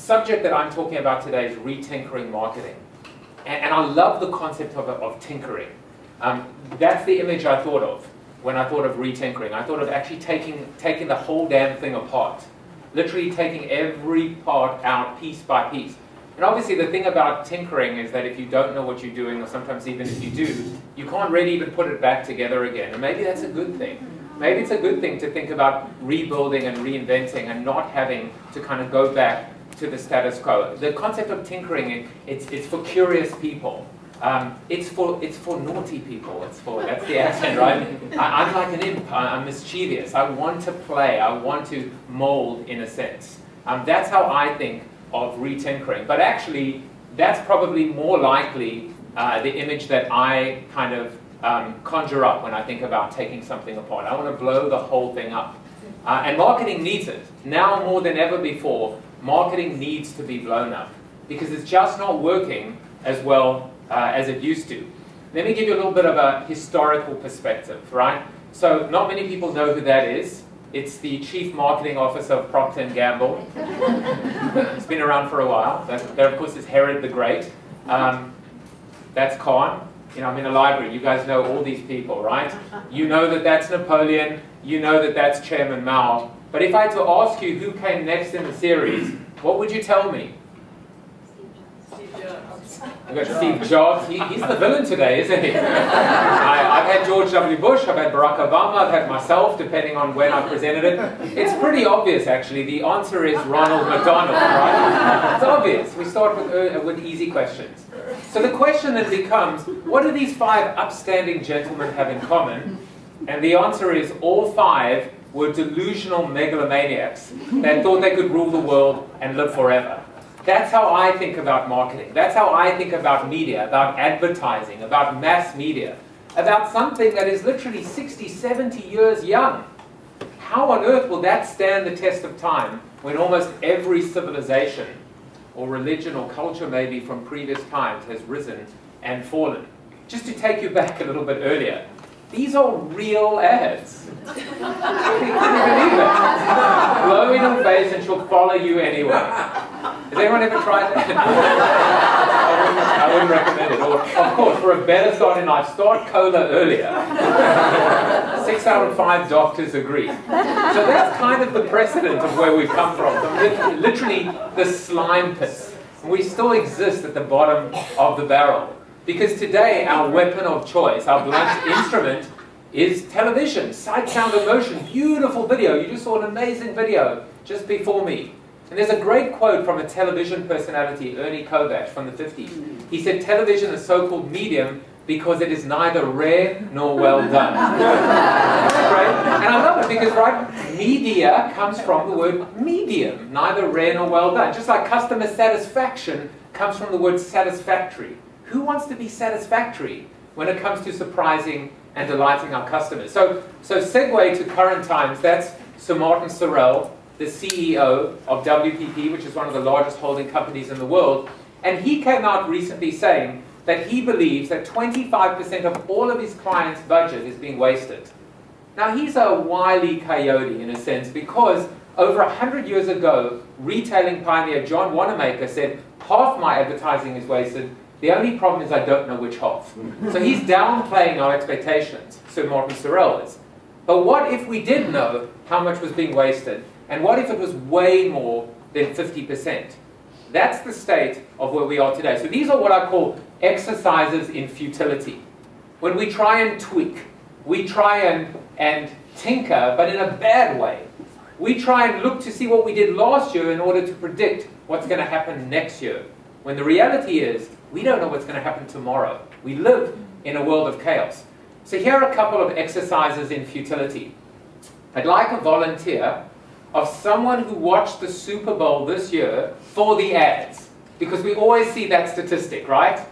subject that I'm talking about today is retinkering marketing. And I love the concept of tinkering. That's the image I thought of when I thought of retinkering. I thought of actually taking the whole damn thing apart. Literally taking every part out piece by piece. And obviously the thing about tinkering is that if you don't know what you're doing, or sometimes even if you do, you can't really even put it back together again. And maybe that's a good thing. Maybe it's a good thing to think about rebuilding and reinventing and not having to kind of go back to the status quo. The concept of tinkering, it's for curious people. It's for naughty people. That's the accent, right? I'm like an imp. I'm mischievous. I want to play. I want to mold, in a sense. That's how I think of retinkering. But actually, that's probably more likely the image that I kind of conjure up when I think about taking something apart. I want to blow the whole thing up. And marketing needs it. Now more than ever before, marketing needs to be blown up because it's just not working as well as it used to. Let me give you a little bit of a historical perspective, right? So not many people know who that is. It's the Chief Marketing Officer of Procter & Gamble. It's been around for a while. That of course is Herod the Great. That's Khan. You know, I'm in a library. You guys know all these people, right? You know that that's Napoleon. You know that that's Chairman Mao. But if I had to ask you who came next in the series, what would you tell me? I've got Steve Jobs. He's the villain today, isn't he? I've had George W. Bush, I've had Barack Obama, I've had myself, depending on when I presented it. It's pretty obvious, actually. The answer is Ronald McDonald, right? It's obvious. We start with easy questions. So the question then becomes, what do these 5 upstanding gentlemen have in common? And the answer is all 5 were delusional megalomaniacs that thought they could rule the world and live forever. That's how I think about marketing. That's how I think about media, about advertising, about mass media, about something that is literally 60, 70 years young. How on earth will that stand the test of time when almost every civilization or religion or culture maybe from previous times has risen and fallen? Just to take you back a little bit earlier, these are real ads. Can you believe it? Blow in her face and she'll follow you anyway. Has anyone ever tried that? I wouldn't recommend it. Or, of course, for a better start in life, start cola earlier. 6 out of 5 doctors agree. So that's kind of the precedent of where we've come from literally the slime pits. And we still exist at the bottom of the barrel. Because today, our weapon of choice, our blunt instrument, is television. Sight, sound, and motion. Beautiful video. You just saw an amazing video just before me. And there's a great quote from a television personality, Ernie Kovacs, from the 50s. He said, television is so-called medium because it is neither rare nor well done. Right? And I love it because, right, media comes from the word medium, neither rare nor well done. Just like customer satisfaction comes from the word satisfactory. Who wants to be satisfactory when it comes to surprising and delighting our customers? So segue to current times, that's Sir Martin Z.E.R.O, the CEO of WPP, which is one of the largest holding companies in the world. And he came out recently saying that he believes that 25% of all of his clients' budget is being wasted. Now, he's a wily coyote in a sense because over 100 years ago, retailing pioneer John Wanamaker said, half my advertising is wasted. The only problem is I don't know which half. So he's downplaying our expectations, Sir Martin Z.E.R.O is. But what if we did know how much was being wasted? And what if it was way more than 50%? That's the state of where we are today. So these are what I call exercises in futility. When we try and tweak, we try and tinker, but in a bad way. We try and look to see what we did last year in order to predict what's going to happen next year. When the reality is, we don't know what's going to happen tomorrow. We live in a world of chaos. So here are a couple of exercises in futility. I'd like a volunteer of someone who watched the Super Bowl this year for the ads. Because we always see that statistic, right?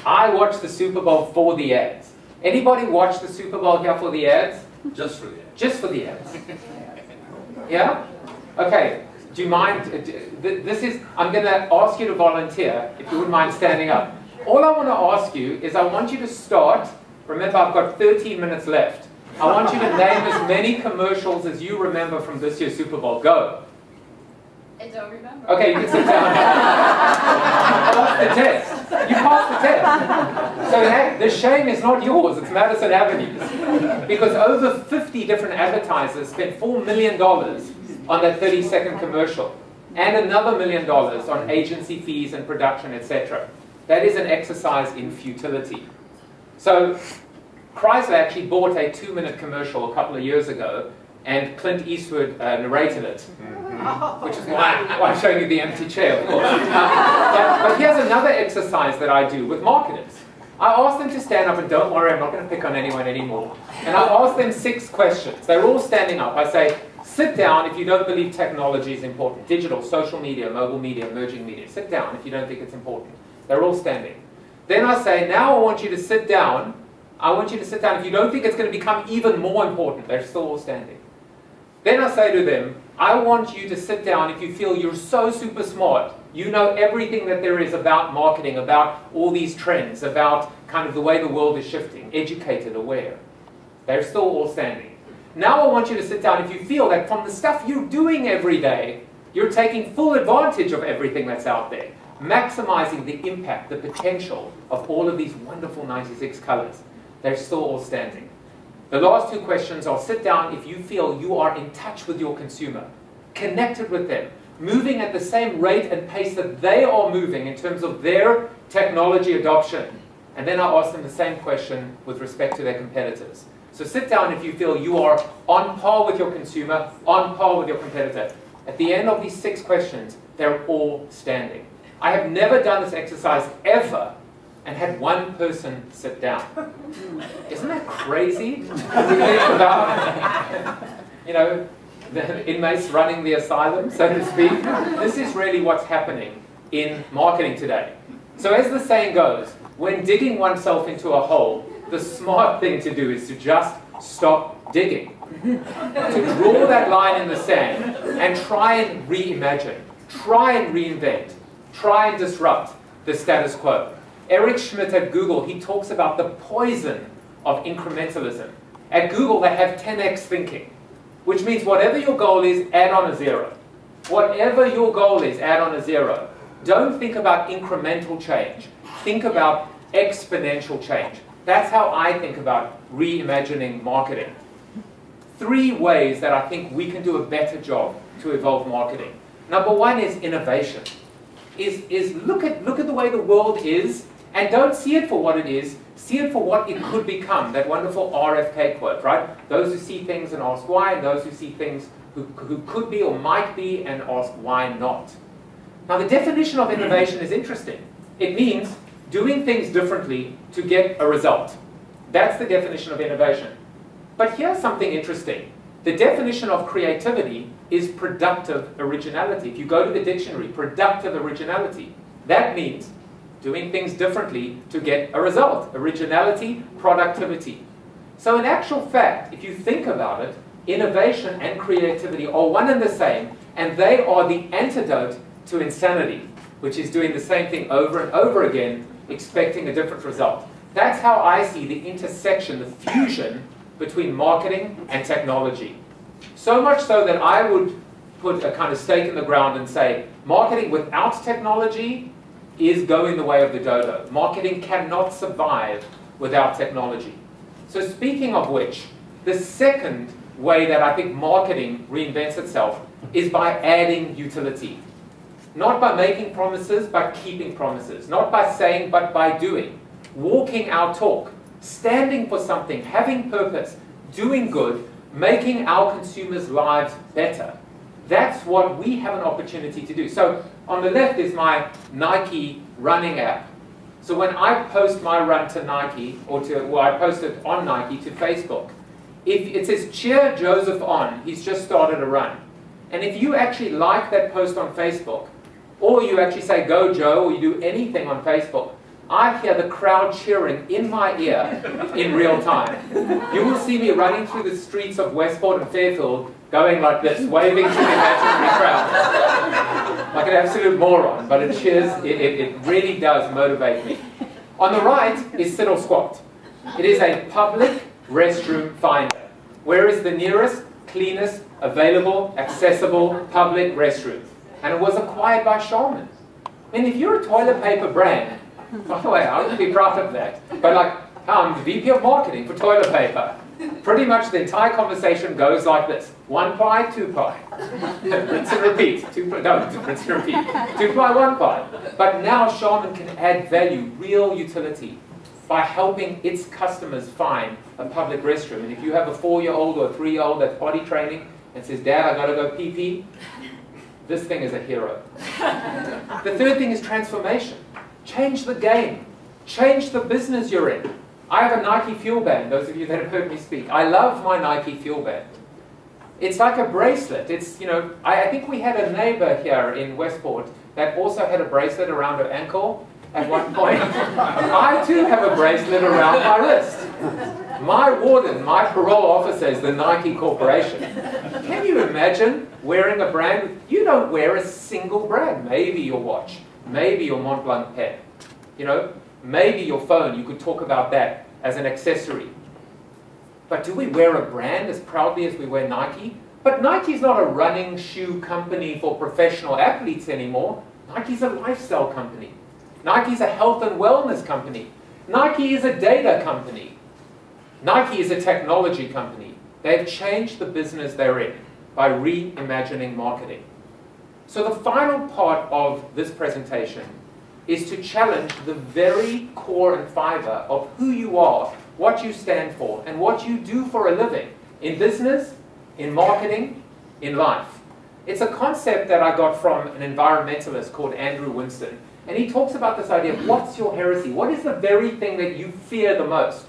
I watched the Super Bowl for the ads. Anybody watch the Super Bowl here for the ads? Just for the ads. Just for the ads. Yeah? Okay. Do you mind? I'm going to ask you to volunteer, if you wouldn't mind standing up. All I want to ask you is I want you to start. Remember, I've got 13 minutes left. I want you to name as many commercials as you remember from this year's Super Bowl. Go. I don't remember. Okay, you can sit down. You passed the test. You passed the test. So hey, the shame is not yours, it's Madison Avenue's. Because over 50 different advertisers spent $4 million on that 30-second commercial. And another $1 million on agency fees and production, etc. That is an exercise in futility. So Chrysler actually bought a 2-minute commercial a couple of years ago, and Clint Eastwood narrated it, which is why I'm showing you the empty chair, of course. But here's another exercise that I do with marketers. I ask them to stand up, and don't worry, I'm not going to pick on anyone anymore. And I ask them 6 questions. They're all standing up. I say, sit down if you don't believe technology is important. Digital, social media, mobile media, emerging media. Sit down if you don't think it's important. They're all standing. Then I say, now I want you to sit down. I want you to sit down if you don't think it's going to become even more important. They're still all standing. Then I say to them, I want you to sit down if you feel you're so super smart. You know everything that there is about marketing, about all these trends, about kind of the way the world is shifting, educated, aware. They're still all standing. Now I want you to sit down if you feel that from the stuff you're doing every day, you're taking full advantage of everything that's out there, maximizing the impact, the potential of all of these wonderful 96 colors. They're still all standing. The last 2 questions are, sit down if you feel you are in touch with your consumer, connected with them, moving at the same rate and pace that they are moving in terms of their technology adoption. And then I ask them the same question with respect to their competitors. So sit down if you feel you are on par with your consumer, on par with your competitor. At the end of these 6 questions, they're all standing. I have never done this exercise ever and had one person sit down. Isn't that crazy? To think about, you know, the inmates running the asylum, so to speak. This is really what's happening in marketing today. So as the saying goes, when digging oneself into a hole, the smart thing to do is to just stop digging. To draw that line in the sand and try and reimagine, try and reinvent, try and disrupt the status quo. Eric Schmidt at Google, he talks about the poison of incrementalism. At Google, they have 10x thinking, which means whatever your goal is, add on a 0. Whatever your goal is, add on a 0. Don't think about incremental change. Think about exponential change. That's how I think about reimagining marketing. 3 ways that I think we can do a better job to evolve marketing. Number 1 is innovation. Is look at the way the world is, and don't see it for what it is, see it for what it could become. That wonderful RFK quote, right? Those who see things and ask why, and those who see things who could be or might be and ask why not. Now the definition of innovation is interesting. It means doing things differently to get a result. That's the definition of innovation. But here's something interesting. The definition of creativity is productive originality. If you go to the dictionary, productive originality, that means doing things differently to get a result. Originality, productivity. So in actual fact, if you think about it, innovation and creativity are one and the same, and they are the antidote to insanity, which is doing the same thing over and over again, expecting a different result. That's how I see the intersection, the fusion between marketing and technology. So much so that I would put a kind of stake in the ground and say, marketing without technology is going the way of the dodo. Marketing cannot survive without technology. So speaking of which, the second way that I think marketing reinvents itself is by adding utility. Not by making promises, but keeping promises. Not by saying, but by doing. Walking our talk. Standing for something. Having purpose. Doing good. Making our consumers' lives better. That's what we have an opportunity to do. So on the left is my Nike running app. So when I post my run to Nike, I post it on Nike to Facebook, if it says cheer Joseph on, he's just started a run. And if you actually like that post on Facebook, or you actually say go Joe, or you do anything on Facebook, I hear the crowd cheering in my ear in real time. You will see me running through the streets of Westport and Fairfield going like this, waving to the imaginary crowd. Like an absolute moron, but it cheers, it really does motivate me. On the right is Sit or Squat. It is a public restroom finder. Where is the nearest, cleanest, available, accessible public restroom? and it was acquired by Charmin. I mean, if you're a toilet paper brand, by the way, I would be proud of that, but like, I'm the VP of marketing for toilet paper. Pretty much the entire conversation goes like this. 1 ply, 2 ply. Rinse and repeat. Rinse and repeat. 2 ply, 1 ply. But now Charmin can add value, real utility, by helping its customers find a public restroom. And if you have a 4-year-old or a 3-year-old that's potty training and says, Dad, I gotta go pee-pee, this thing is a hero. The third thing is transformation. Change the game. Change the business you're in. I have a Nike Fuel Band, those of you that have heard me speak. I love my Nike Fuel Band. It's like a bracelet. It's, you know, I think we had a neighbor here in Westport that also had a bracelet around her ankle at one point. I too have a bracelet around my wrist. My warden, my parole officer is the Nike Corporation. Can you imagine wearing a brand? You don't wear a single brand. Maybe your watch, maybe your Mont Blanc pen, you know, maybe your phone. You could talk about that as an accessory. But do we wear a brand as proudly as we wear Nike? But Nike's not a running shoe company for professional athletes anymore. Nike's a lifestyle company. Nike's a health and wellness company. Nike is a data company. Nike is a technology company. They've changed the business they're in by reimagining marketing. So the final part of this presentation is to challenge the very core and fiber of who you are, what you stand for, and what you do for a living in business, in marketing, in life. It's a concept that I got from an environmentalist called Andrew Winston. And he talks about this idea of what's your heresy? What is the very thing that you fear the most?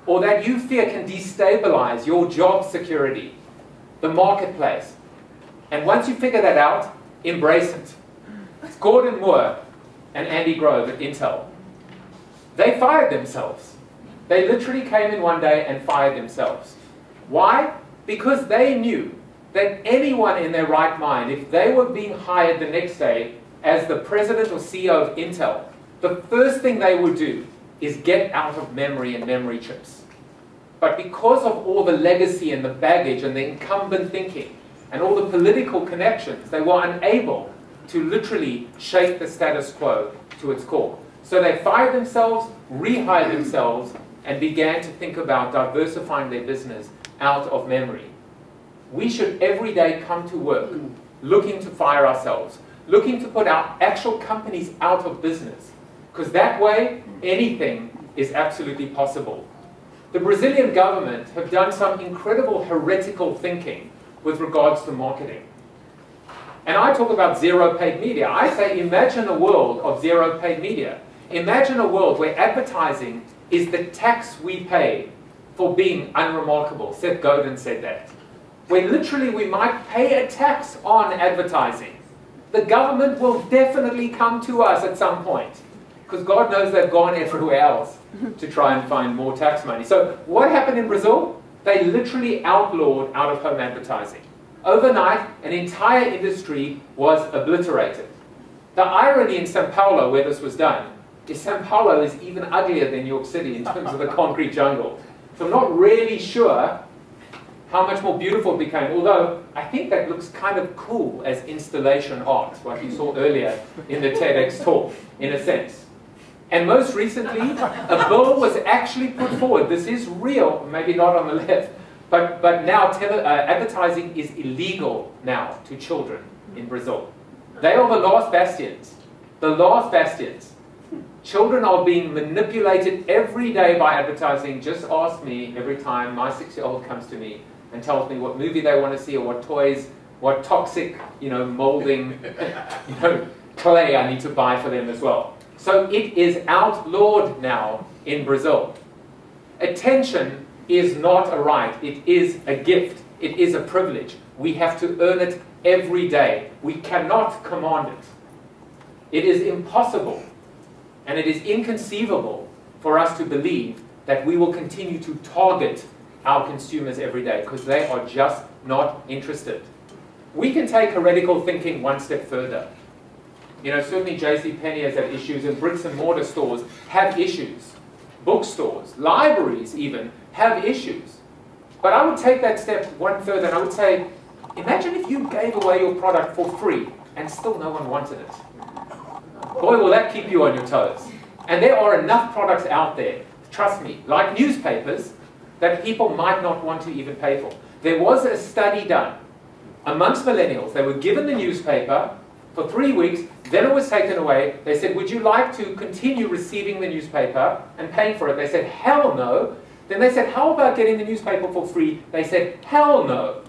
Or that you fear can destabilize your job security, the marketplace. And once you figure that out, embrace it. It's Gordon Moore and Andy Grove at Intel. They fired themselves. They literally came in one day and fired themselves. Why? Because they knew that anyone in their right mind, if they were being hired the next day as the president or CEO of Intel, the first thing they would do is get out of memory and memory chips. But because of all the legacy and the baggage and the incumbent thinking and all the political connections, they were unable to literally shake the status quo to its core. So they fired themselves, rehired themselves, and began to think about diversifying their business out of memory. We should every day come to work looking to fire ourselves, looking to put our actual companies out of business, because that way anything is absolutely possible. The Brazilian government have done some incredible heretical thinking with regards to marketing. And I talk about zero paid media. I say imagine a world of zero paid media. Imagine a world where advertising is the tax we pay for being unremarkable. Seth Godin said that. Where literally we might pay a tax on advertising. The government will definitely come to us at some point, because God knows they've gone everywhere else to try and find more tax money. So what happened in Brazil? They literally outlawed out-of-home advertising. Overnight, an entire industry was obliterated. The irony in São Paulo, where this was done, is São Paulo is even uglier than New York City in terms of the concrete jungle. So I'm not really sure how much more beautiful it became, although I think that looks kind of cool as installation art, like you saw earlier in the TEDx talk, in a sense. And most recently, a bill was actually put forward. This is real, maybe not on the left, but now advertising is illegal now to children in Brazil. They are the last bastions. The last bastions. Children are being manipulated every day by advertising. Just ask me every time my 6-year-old comes to me and tells me what movie they want to see or what toys, what toxic, molding, clay I need to buy for them as well. So it is outlawed now in Brazil. Attention is not a right. It is a gift. It is a privilege. We have to earn it every day. We cannot command it. It is impossible and it is inconceivable for us to believe that we will continue to target our consumers every day, because they are just not interested. We can take heretical thinking one step further. Certainly JCPenney has had issues, and bricks and mortar stores have issues. Bookstores, libraries even, have issues. But I would take that step one further, and I would say, imagine if you gave away your product for free and still no one wanted it. Boy, will that keep you on your toes. And there are enough products out there, trust me, like newspapers, that people might not want to even pay for. There was a study done amongst millennials. They were given the newspaper for 3 weeks, then it was taken away. They said, would you like to continue receiving the newspaper and paying for it? They said, hell no. Then they said, how about getting the newspaper for free? They said, hell no.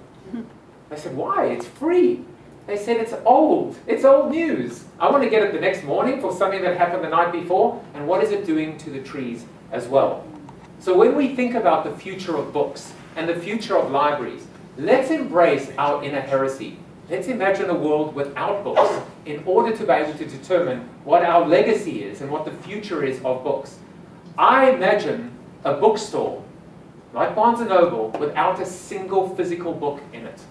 They said, why? It's free. They said, it's old. It's old news. I want to get it the next morning for something that happened the night before. And what is it doing to the trees as well? So when we think about the future of books and the future of libraries, let's embrace our inner heresy. Let's imagine a world without books in order to be able to determine what our legacy is and what the future is of books. I imagine a bookstore, like Barnes & Noble, without a single physical book in it.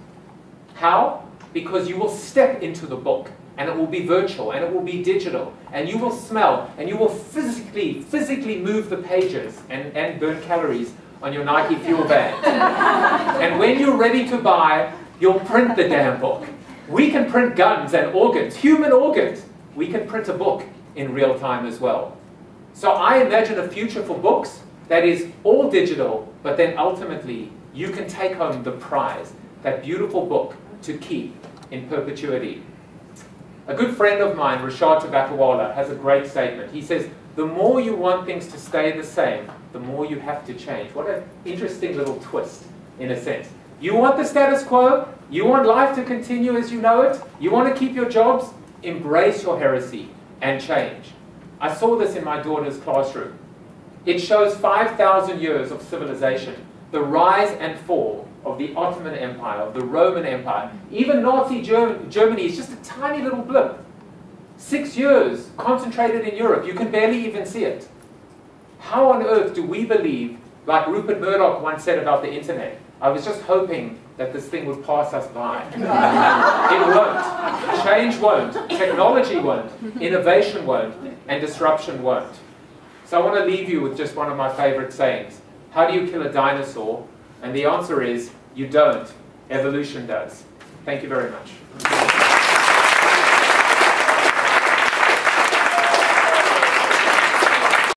How? Because you will step into the book, and it will be virtual, and it will be digital, and you will smell, and you will physically move the pages and burn calories on your Nike Fuel band. And when you're ready to buy, you'll print the damn book. We can print guns and organs, human organs. We can print a book in real time as well. So I imagine a future for books that is all digital, but then ultimately you can take home the prize, that beautiful book to keep in perpetuity. A good friend of mine, Rashad Tabakawala, has a great statement. He says, the more you want things to stay the same, the more you have to change. What an interesting little twist, in a sense. You want the status quo? You want life to continue as you know it? You want to keep your jobs? Embrace your heresy and change. I saw this in my daughter's classroom. It shows 5,000 years of civilization, the rise and fall of the Ottoman Empire, of the Roman Empire. Even Nazi Germany is just a tiny little blip. 6 years concentrated in Europe. You can barely even see it. How on earth do we believe, like Rupert Murdoch once said about the internet, I was just hoping that this thing would pass us by. It won't. Change won't. Technology won't. Innovation won't. And disruption won't. So I want to leave you with just one of my favorite sayings. How do you kill a dinosaur? And the answer is, you don't. Evolution does. Thank you very much.